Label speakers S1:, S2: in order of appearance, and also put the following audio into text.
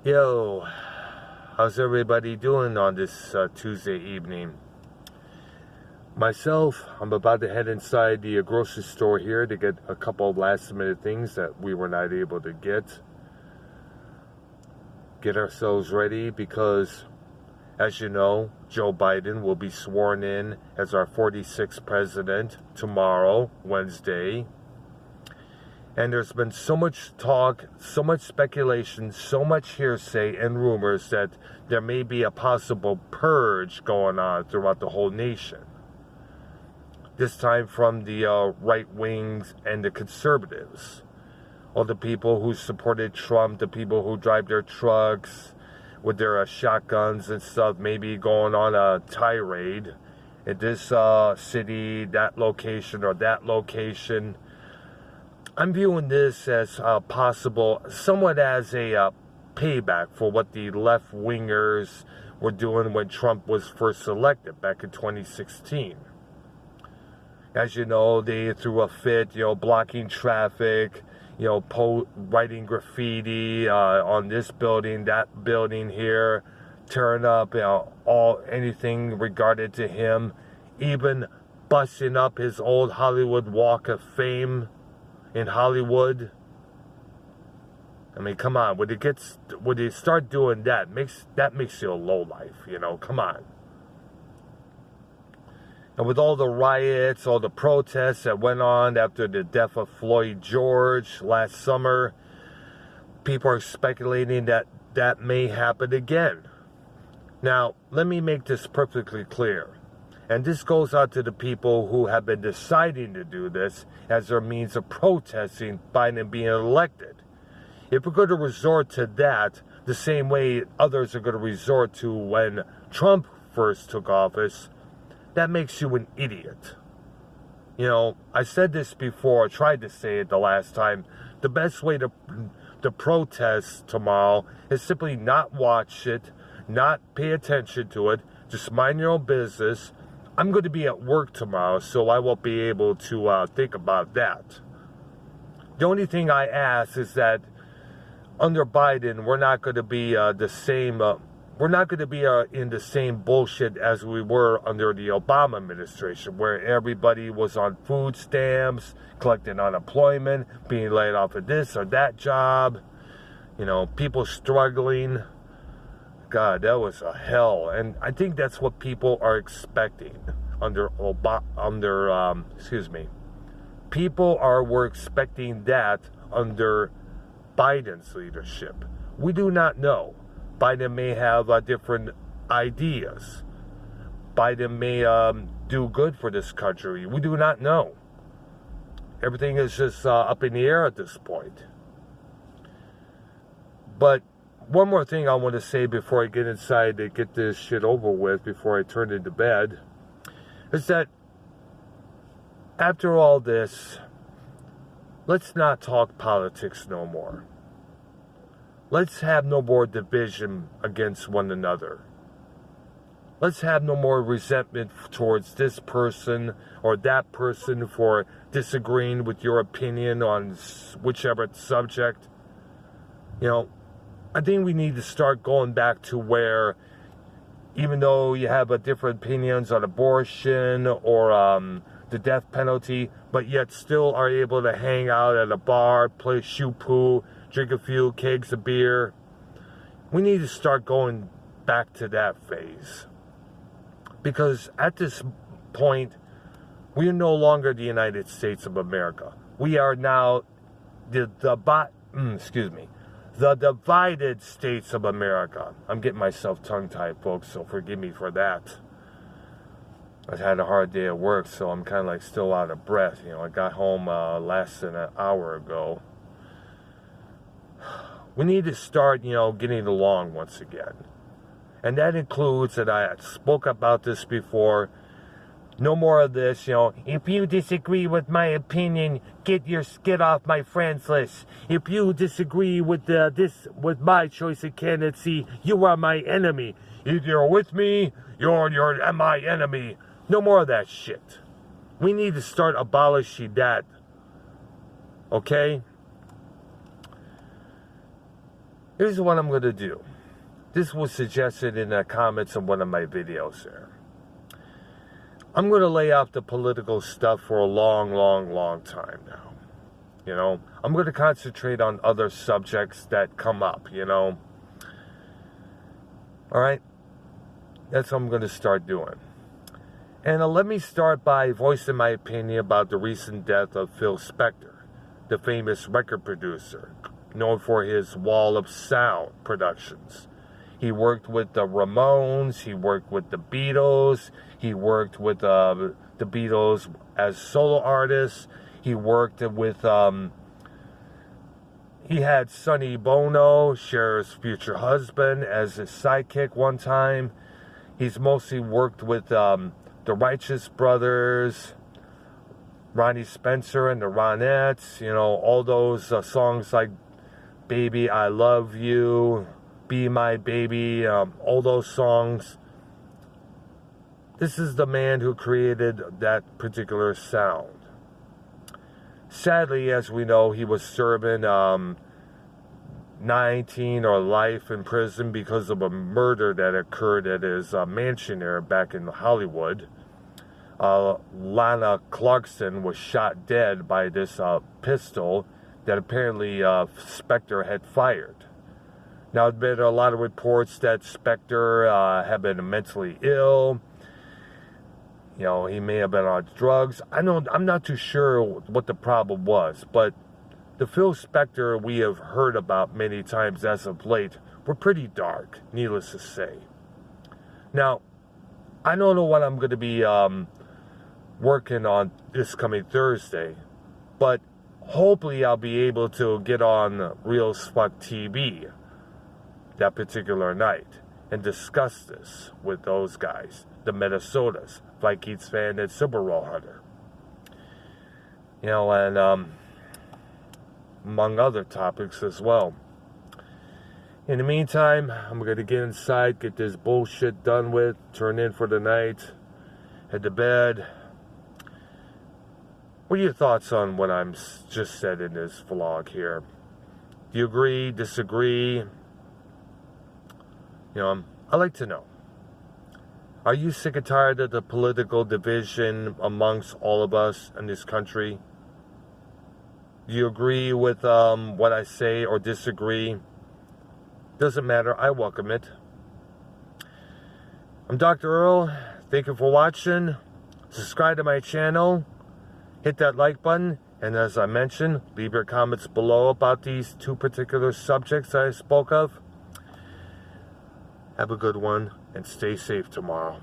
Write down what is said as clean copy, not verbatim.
S1: Yo, how's everybody doing on this Tuesday evening? Myself, I'm about to head inside the grocery store here to get a couple of last minute things that we were not able to get ourselves ready because, as you know, Joe Biden will be sworn in as our 46th president tomorrow, Wednesday. And there's been so much talk, so much speculation, so much hearsay and rumors that there may be a possible purge going on throughout the whole nation. This time from the right wings and the conservatives. All the people who supported Trump, the people who drive their trucks with their shotguns and stuff, maybe going on a tirade in this city, that location, or that location. I'm viewing this as possible, somewhat as a payback for what the left-wingers were doing when Trump was first elected back in 2016. As you know, they threw a fit, blocking traffic, writing graffiti on this building, that building here, tearing up, anything regarded to him, even busting up his old Hollywood Walk of Fame in Hollywood. I mean, come on. When they start doing that, makes you a lowlife, come on. And with all the riots, all the protests that went on after the death of Floyd George last summer, people are speculating that that may happen again. Now, let me make this perfectly clear. And this goes out to the people who have been deciding to do this as their means of protesting Biden being elected. If we're going to resort to that the same way others are going to resort to when Trump first took office, that makes you an idiot. I said this before, I tried to say it the last time. The best way to protest tomorrow is simply not watch it, not pay attention to it, just mind your own business. I'm going to be at work tomorrow, so I won't be able to think about that. The only thing I ask is that under Biden, we're not going to be the same. We're not going to be in the same bullshit as we were under the Obama administration, where everybody was on food stamps, collecting unemployment, being laid off of this or that job. People struggling. God, that was a hell, and I think that's what people are expecting under We're expecting that under Biden's leadership. We do not know. Biden may have different ideas. Biden may do good for this country. We do not know. Everything is just up in the air at this point. But one more thing I want to say before I get inside to get this shit over with, before I turn into bed, is that after all this, let's not talk politics no more. Let's have no more division against one another. Let's have no more resentment towards this person or that person for disagreeing with your opinion on whichever subject. I think we need to start going back to where, even though you have different opinions on abortion or the death penalty, but yet still are able to hang out at a bar, play shoe-poo, drink a few kegs of beer. We need to start going back to that phase. Because at this point, we are no longer the United States of America. We are now the divided states of America. I'm getting myself tongue-tied, folks, so forgive me for that. I had a hard day at work, so I'm kind of still out of breath. I got home less than an hour ago. We need to start, getting along once again. And that includes, and I spoke about this before, no more of this, if you disagree with my opinion, get off my friends list. If you disagree with with my choice of candidacy, you are my enemy. If you're with me, you're my enemy. No more of that shit. We need to start abolishing that. Okay? Here's what I'm going to do. This was suggested in the comments of one of my videos there. I'm going to lay off the political stuff for a long time now. You know, I'm going to concentrate on other subjects that come up, you know. All right? That's what I'm going to start doing. And let me start by voicing my opinion about the recent death of Phil Spector, the famous record producer, known for his Wall of Sound productions. He worked with the Ramones, he worked with the Beatles, he worked with the Beatles as solo artists, he worked with, he had Sonny Bono, Cher's future husband, as his sidekick one time. He's mostly worked with the Righteous Brothers, Ronnie Spencer and the Ronettes, you know, all those songs like Baby, I Love You, Be My Baby, all those songs. This is the man who created that particular sound. Sadly, as we know, he was serving 19 or life in prison because of a murder that occurred at his mansion there back in Hollywood. Lana Clarkson was shot dead by this pistol that apparently Spector had fired. Now, there have been a lot of reports that Spector had been mentally ill. You know, he may have been on drugs. I'm not too sure what the problem was, but the Phil Spector we have heard about many times as of late were pretty dark, needless to say. Now, I don't know what I'm going to be working on this coming Thursday, but hopefully I'll be able to get on Real as Fuck TV that particular night and discuss this with those guys, the Minnesotas, Vikings fan and Super Bowl hunter. You know, and among other topics as well. In the meantime, I'm going to get inside, get this bullshit done with, turn in for the night, head to bed. What are your thoughts on what I'm just said in this vlog here? Do you agree, disagree? You know, I'd like to know. Are you sick and tired of the political division amongst all of us in this country? Do you agree with what I say or disagree? Doesn't matter. I welcome it. I'm Dr. Earl. Thank you for watching. Subscribe to my channel. Hit that like button. And as I mentioned, leave your comments below about these two particular subjects I spoke of. Have a good one and stay safe tomorrow.